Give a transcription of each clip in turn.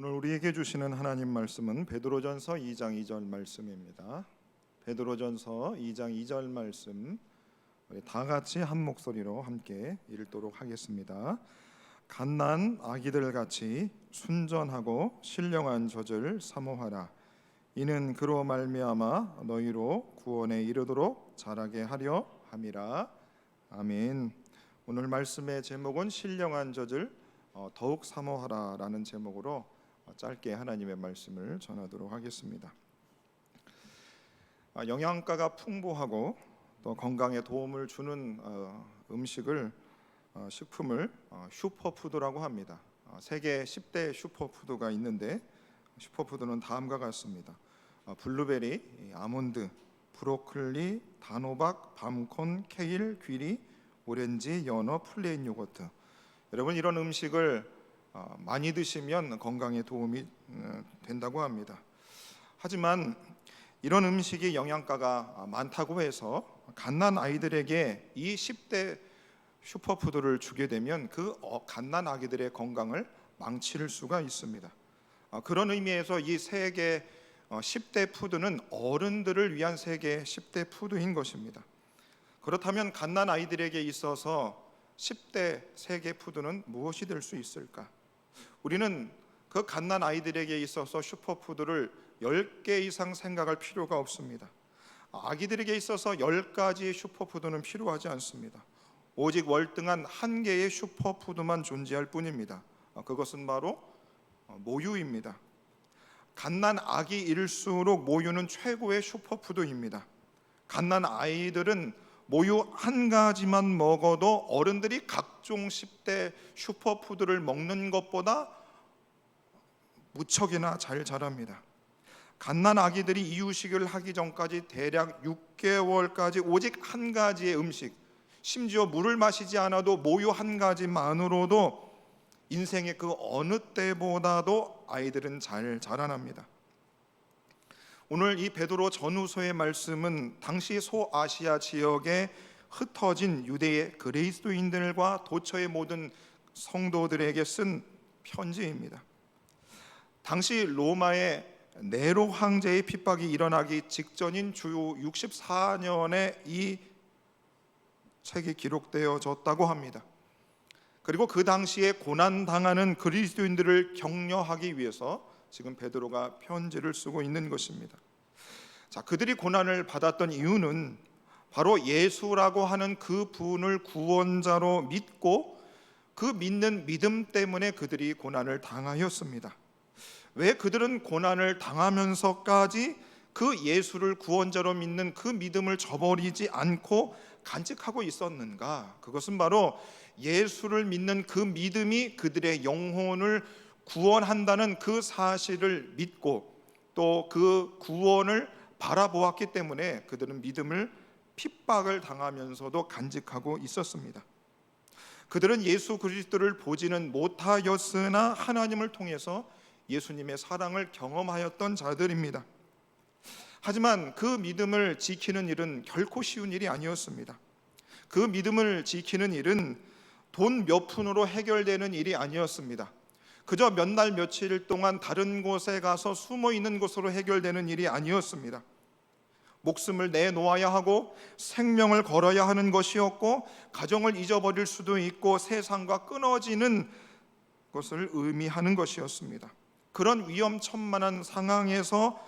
오늘 우리에게 주시는 하나님 말씀은 베드로전서 2장 2절 말씀입니다. 베드로전서 2장 2절 말씀 우리 다 같이 한 목소리로 함께 읽도록 하겠습니다. 갓난 아기들 같이 순전하고 신령한 젖을 사모하라. 이는 그로 말미암아 너희로 구원에 이르도록 자라게 하려 함이라. 아멘. 오늘 말씀의 제목은 신령한 젖을 더욱 사모하라라는 제목으로 짧게 하나님의 말씀을 전하도록 하겠습니다. 영양가가 풍부하고 또 건강에 도움을 주는 식품을 슈퍼푸드라고 합니다. 세계 10대 슈퍼푸드가 있는데 슈퍼푸드는 다음과 같습니다. 블루베리, 아몬드, 브로콜리, 단호박, 밤콘, 케일, 귀리, 오렌지, 연어, 플레인 요거트. 여러분, 이런 음식을 많이 드시면 건강에 도움이 된다고 합니다. 하지만 이런 음식이 영양가가 많다고 해서 갓난 아이들에게 이 10대 슈퍼푸드를 주게 되면 그 갓난 아기들의 건강을 망칠 수가 있습니다. 그런 의미에서 이 세계 10대 푸드는 어른들을 위한 세계 10대 푸드인 것입니다. 그렇다면 갓난 아이들에게 있어서 10대 세계 푸드는 무엇이 될 수 있을까? 우리는 그 갓난 아이들에게 있어서 슈퍼푸드를 10개 이상 생각할 필요가 없습니다. 아기들에게 있어서 10가지 슈퍼푸드는 필요하지 않습니다. 오직 월등한 한 개의 슈퍼푸드만 존재할 뿐입니다. 그것은 바로 모유입니다. 갓난 아기일수록 모유는 최고의 슈퍼푸드입니다. 갓난 아이들은 모유 한 가지만 먹어도 어른들이 각종 10대 슈퍼푸드를 먹는 것보다 무척이나 잘 자랍니다. 갓난 아기들이 이유식을 하기 전까지 대략 6개월까지 오직 한 가지의 음식, 심지어 물을 마시지 않아도 모유 한 가지만으로도 인생의 그 어느 때보다도 아이들은 잘 자라납니다. 오늘 이 베드로 전후서의 말씀은 당시 소아시아 지역에 흩어진 유대의 그리스도인들과 도처의 모든 성도들에게 쓴 편지입니다. 당시 로마의 네로 황제의 핍박이 일어나기 직전인 주 64년에 이 책이 기록되어졌다고 합니다. 그리고 그 당시에 고난당하는 그리스도인들을 격려하기 위해서 지금 베드로가 편지를 쓰고 있는 것입니다. 자, 그들이 고난을 받았던 이유는 바로 예수라고 하는 그 분을 구원자로 믿고 그 믿는 믿음 때문에 그들이 고난을 당하였습니다. 왜 그들은 고난을 당하면서까지 그 예수를 구원자로 믿는 그 믿음을 저버리지 않고 간직하고 있었는가? 그것은 바로 예수를 믿는 그 믿음이 그들의 영혼을 구원한다는 그 사실을 믿고 또 그 구원을 바라보았기 때문에 그들은 믿음을 핍박을 당하면서도 간직하고 있었습니다. 그들은 예수 그리스도를 보지는 못하였으나 하나님을 통해서 예수님의 사랑을 경험하였던 자들입니다. 하지만 그 믿음을 지키는 일은 결코 쉬운 일이 아니었습니다. 그 믿음을 지키는 일은 돈 몇 푼으로 해결되는 일이 아니었습니다. 그저 몇 날 며칠 동안 다른 곳에 가서 숨어 있는 것으로 해결되는 일이 아니었습니다. 목숨을 내놓아야 하고 생명을 걸어야 하는 것이었고 가정을 잊어버릴 수도 있고 세상과 끊어지는 것을 의미하는 것이었습니다. 그런 위험천만한 상황에서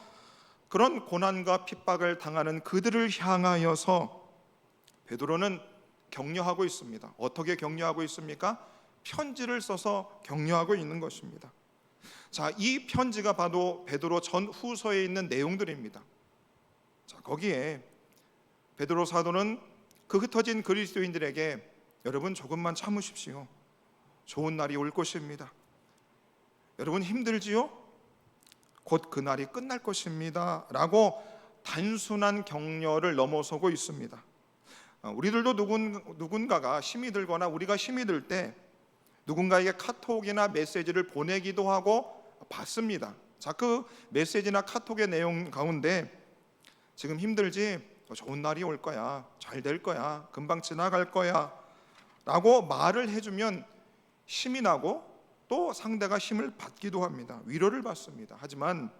그런 고난과 핍박을 당하는 그들을 향하여서 베드로는 격려하고 있습니다. 어떻게 격려하고 있습니까? 편지를 써서 격려하고 있는 것입니다. 자, 이 편지가 바로 베드로 전후서에 있는 내용들입니다. 자, 거기에 베드로 사도는 그 흩어진 그리스도인들에게 여러분 조금만 참으십시오. 좋은 날이 올 것입니다. 여러분 힘들지요? 곧 그 날이 끝날 것입니다. 라고 단순한 격려를 넘어서고 있습니다. 우리들도 누군가가 힘이 들거나 우리가 힘이 들 때 누군가에게 카톡이나 메시지를 보내기도 하고 받습니다. 자, 그 메시지나 카톡의 내용 가운데 지금 힘들지? 좋은 날이 올 거야. 잘 될 거야. 금방 지나갈 거야. 라고 말을 해주면 힘이 나고 또 상대가 힘을 받기도 합니다. 위로를 받습니다. 하지만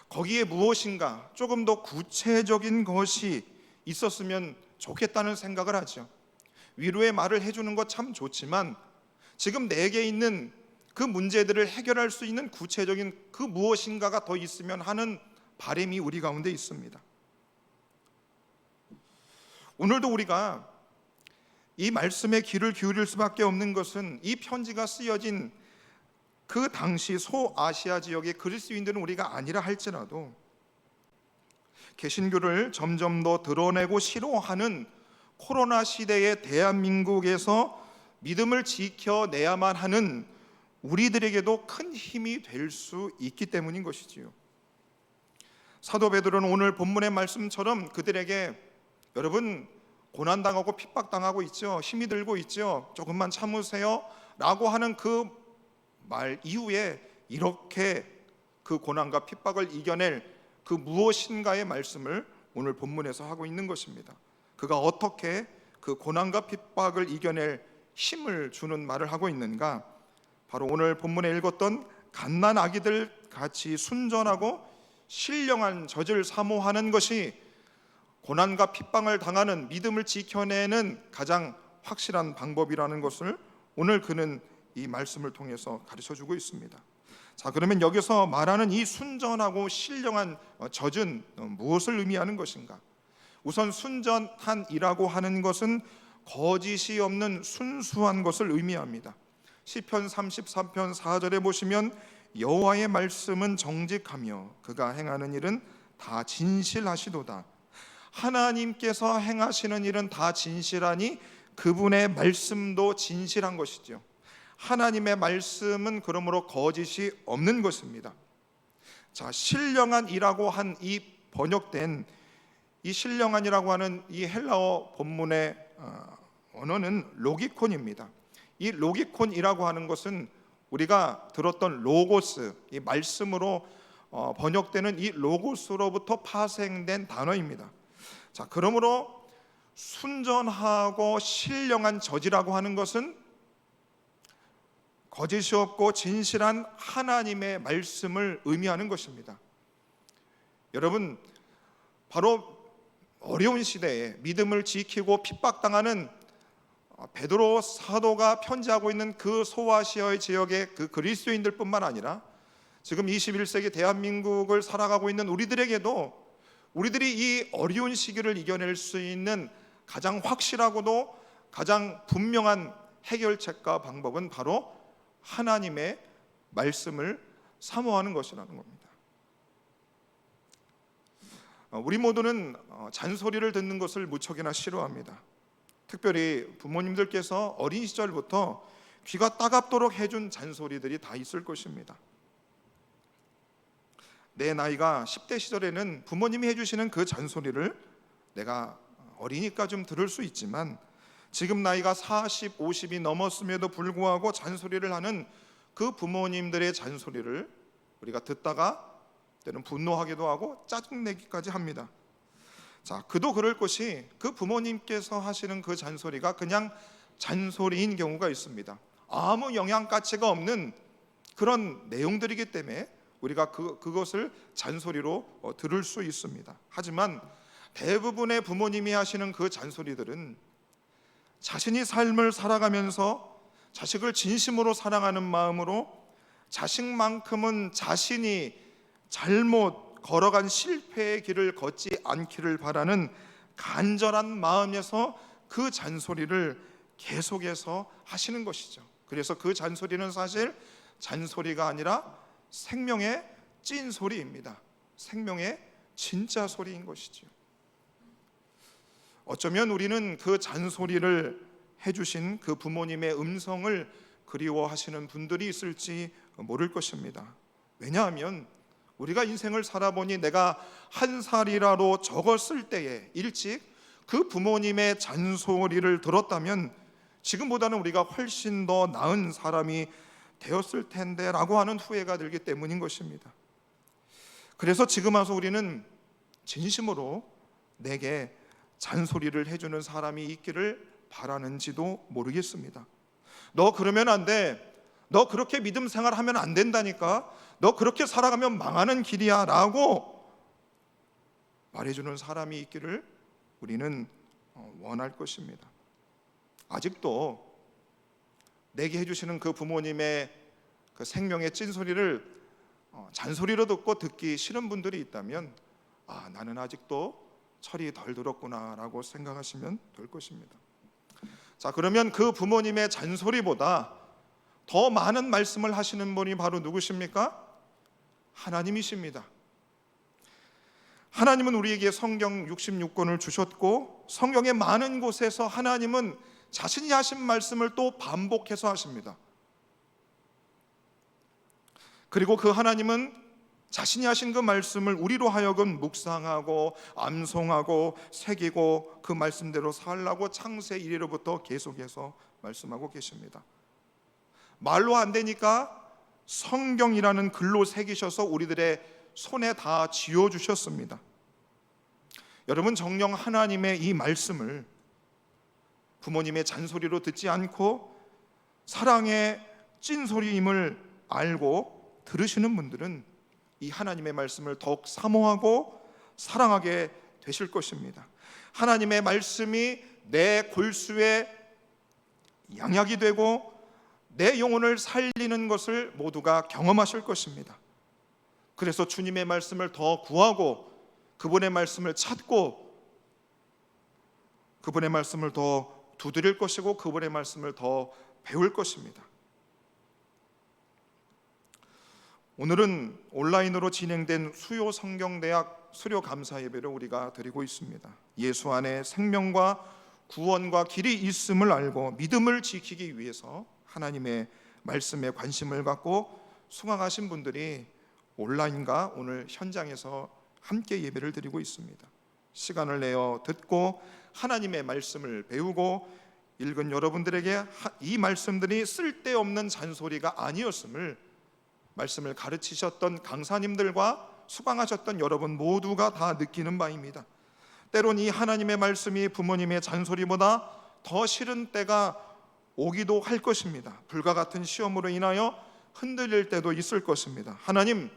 거기에 무엇인가 조금 더 구체적인 것이 있었으면 좋겠다는 생각을 하죠. 위로의 말을 해주는 것 참 좋지만 지금 내게 있는 그 문제들을 해결할 수 있는 구체적인 그 무엇인가가 더 있으면 하는 바람이 우리 가운데 있습니다. 오늘도 우리가 이 말씀에 귀를 기울일 수밖에 없는 것은 이 편지가 쓰여진 그 당시 소아시아 지역의 그리스도인들은 우리가 아니라 할지라도 개신교를 점점 더 드러내고 싫어하는 코로나 시대의 대한민국에서 믿음을 지켜내야만 하는 우리들에게도 큰 힘이 될 수 있기 때문인 것이지요. 사도 베드로는 오늘 본문의 말씀처럼 그들에게 여러분 고난당하고 핍박당하고 있죠. 힘이 들고 있죠. 조금만 참으세요 라고 하는 그 말 이후에 이렇게 그 고난과 핍박을 이겨낼 그 무엇인가의 말씀을 오늘 본문에서 하고 있는 것입니다. 그가 어떻게 그 고난과 핍박을 이겨낼 힘을 주는 말을 하고 있는가? 바로 오늘 본문에 읽었던 갓난 아기들 같이 순전하고 신령한 젖을 사모하는 것이 고난과 핍박을 당하는 믿음을 지켜내는 가장 확실한 방법이라는 것을 오늘 그는 이 말씀을 통해서 가르쳐주고 있습니다. 자, 그러면 여기서 말하는 이 순전하고 신령한 젖은 무엇을 의미하는 것인가? 우선 순전한이라고 하는 것은 거짓이 없는 순수한 것을 의미합니다. 시편 33편 4절에 보시면 여호와의 말씀은 정직하며 그가 행하는 일은 다 진실하시도다. 하나님께서 행하시는 일은 다 진실하니 그분의 말씀도 진실한 것이죠. 하나님의 말씀은 그러므로 거짓이 없는 것입니다. 자, 신령한이라고 한 이 번역된 이 신령한이라고 하는 이 헬라어 본문의 언어는 로기콘입니다. 이 로기콘이라고 하는 것은 우리가 들었던 로고스, 이 말씀으로 번역되는 이 로고스로부터 파생된 단어입니다. 자, 그러므로 순전하고 신령한 젖이라고 하는 것은 거짓이 없고 진실한 하나님의 말씀을 의미하는 것입니다. 여러분, 바로 어려운 시대에 믿음을 지키고 핍박당하는 베드로 사도가 편지하고 있는 그 소아시아의 지역의 그 그리스도인들뿐만 아니라 지금 21세기 대한민국을 살아가고 있는 우리들에게도 우리들이 이 어려운 시기를 이겨낼 수 있는 가장 확실하고도 가장 분명한 해결책과 방법은 바로 하나님의 말씀을 사모하는 것이라는 겁니다. 우리 모두는 잔소리를 듣는 것을 무척이나 싫어합니다. 특별히 부모님들께서 어린 시절부터 귀가 따갑도록 해준 잔소리들이 다 있을 것입니다. 내 나이가 10대 시절에는 부모님이 해주시는 그 잔소리를 내가 어리니까 좀 들을 수 있지만 지금 나이가 40, 50이 넘었음에도 불구하고 잔소리를 하는 그 부모님들의 잔소리를 우리가 듣다가 때는 분노하기도 하고 짜증내기까지 합니다. 자, 그도 그럴 것이 그 부모님께서 하시는 그 잔소리가 그냥 잔소리인 경우가 있습니다. 아무 영향가치가 없는 그런 내용들이기 때문에 우리가 그것을 잔소리로 들을 수 있습니다. 하지만 대부분의 부모님이 하시는 그 잔소리들은 자신이 삶을 살아가면서 자식을 진심으로 사랑하는 마음으로 자식만큼은 자신이 잘못 걸어간 실패의 길을 걷지 않기를 바라는 간절한 마음에서 그 잔소리를 계속해서 하시는 것이죠. 그래서 그 잔소리는 사실 잔소리가 아니라 생명의 찐소리입니다. 생명의 진짜 소리인 것이죠. 어쩌면 우리는 그 잔소리를 해주신 그 부모님의 음성을 그리워하시는 분들이 있을지 모를 것입니다. 왜냐하면 우리가 인생을 살아보니 내가 한 살이라도 적었을 때에 일찍 그 부모님의 잔소리를 들었다면 지금보다는 우리가 훨씬 더 나은 사람이 되었을 텐데 라고 하는 후회가 들기 때문인 것입니다. 그래서 지금 와서 우리는 진심으로 내게 잔소리를 해주는 사람이 있기를 바라는지도 모르겠습니다. 너 그러면 안 돼. 너 그렇게 믿음 생활하면 안 된다니까. 너 그렇게 살아가면 망하는 길이야 라고 말해주는 사람이 있기를 우리는 원할 것입니다. 아직도 내게 해주시는 그 부모님의 그 생명의 찐소리를 잔소리로 듣기 싫은 분들이 있다면 나는 아직도 철이 덜 들었구나 라고 생각하시면 될 것입니다. 자, 그러면 그 부모님의 잔소리보다 더 많은 말씀을 하시는 분이 바로 누구십니까? 하나님이십니다. 하나님은 우리에게 성경 66권을 주셨고 성경의 많은 곳에서 하나님은 자신이 하신 말씀을 또 반복해서 하십니다. 그리고 그 하나님은 자신이 하신 그 말씀을 우리로 하여금 묵상하고 암송하고 새기고 그 말씀대로 살라고 창세 이래로부터 계속해서 말씀하고 계십니다. 말로 안 되니까 성경이라는 글로 새기셔서 우리들의 손에 다 쥐어주셨습니다. 여러분, 정녕 하나님의 이 말씀을 부모님의 잔소리로 듣지 않고 사랑의 찐소리임을 알고 들으시는 분들은 이 하나님의 말씀을 더욱 사모하고 사랑하게 되실 것입니다. 하나님의 말씀이 내 골수에 양약이 되고 내 영혼을 살리는 것을 모두가 경험하실 것입니다. 그래서 주님의 말씀을 더 구하고 그분의 말씀을 찾고 그분의 말씀을 더 두드릴 것이고 그분의 말씀을 더 배울 것입니다. 오늘은 온라인으로 진행된 수요 성경대학 수료 감사 예배를 우리가 드리고 있습니다. 예수 안에 생명과 구원과 길이 있음을 알고 믿음을 지키기 위해서 하나님의 말씀에 관심을 갖고 수강하신 분들이 온라인과 오늘 현장에서 함께 예배를 드리고 있습니다. 시간을 내어 듣고 하나님의 말씀을 배우고 읽은 여러분들에게 이 말씀들이 쓸데없는 잔소리가 아니었음을 말씀을 가르치셨던 강사님들과 수강하셨던 여러분 모두가 다 느끼는 바입니다. 때론 이 하나님의 말씀이 부모님의 잔소리보다 더 싫은 때가 오기도 할 것입니다. 불과 같은 시험으로 인하여 흔들릴 때도 있을 것입니다. 하나님,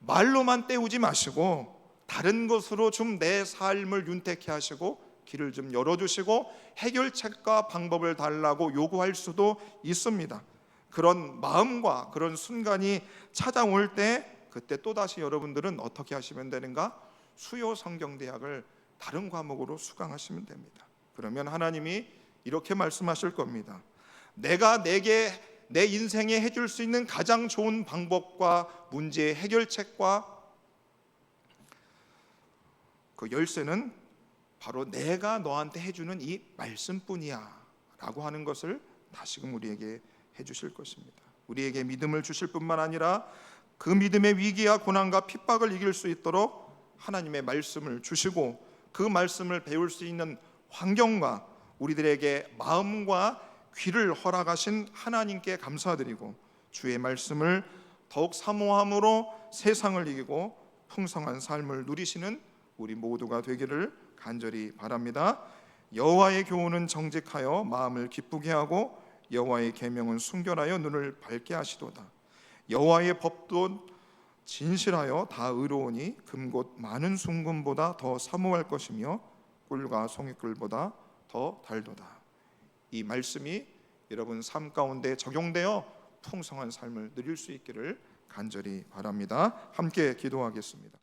말로만 때우지 마시고 다른 것으로 좀 내 삶을 윤택케 하시고 길을 좀 열어주시고 해결책과 방법을 달라고 요구할 수도 있습니다. 그런 마음과 그런 순간이 찾아올 때 그때 또다시 여러분들은 어떻게 하시면 되는가? 수요 성경대학을 다른 과목으로 수강하시면 됩니다. 그러면 하나님이 이렇게 말씀하실 겁니다. 내가 내게 내 인생에 해줄 수 있는 가장 좋은 방법과 문제의 해결책과 그 열쇠는 바로 내가 너한테 해주는 이 말씀뿐이야 라고 하는 것을 다시금 우리에게 해주실 것입니다. 우리에게 믿음을 주실 뿐만 아니라 그 믿음의 위기와 고난과 핍박을 이길 수 있도록 하나님의 말씀을 주시고 그 말씀을 배울 수 있는 환경과 우리들에게 마음과 귀를 허락하신 하나님께 감사드리고 주의 말씀을 더욱 사모함으로 세상을 이기고 풍성한 삶을 누리시는 우리 모두가 되기를 간절히 바랍니다. 여호와의 교훈은 정직하여 마음을 기쁘게 하고 여호와의 계명은 순결하여 눈을 밝게 하시도다. 여호와의 법도 진실하여 다 의로우니 금곧 많은 순금보다 더 사모할 것이며 꿀과 송이꿀보다 더 달도다. 이 말씀이 여러분 삶 가운데 적용되어 풍성한 삶을 누릴 수 있기를 간절히 바랍니다. 함께 기도하겠습니다.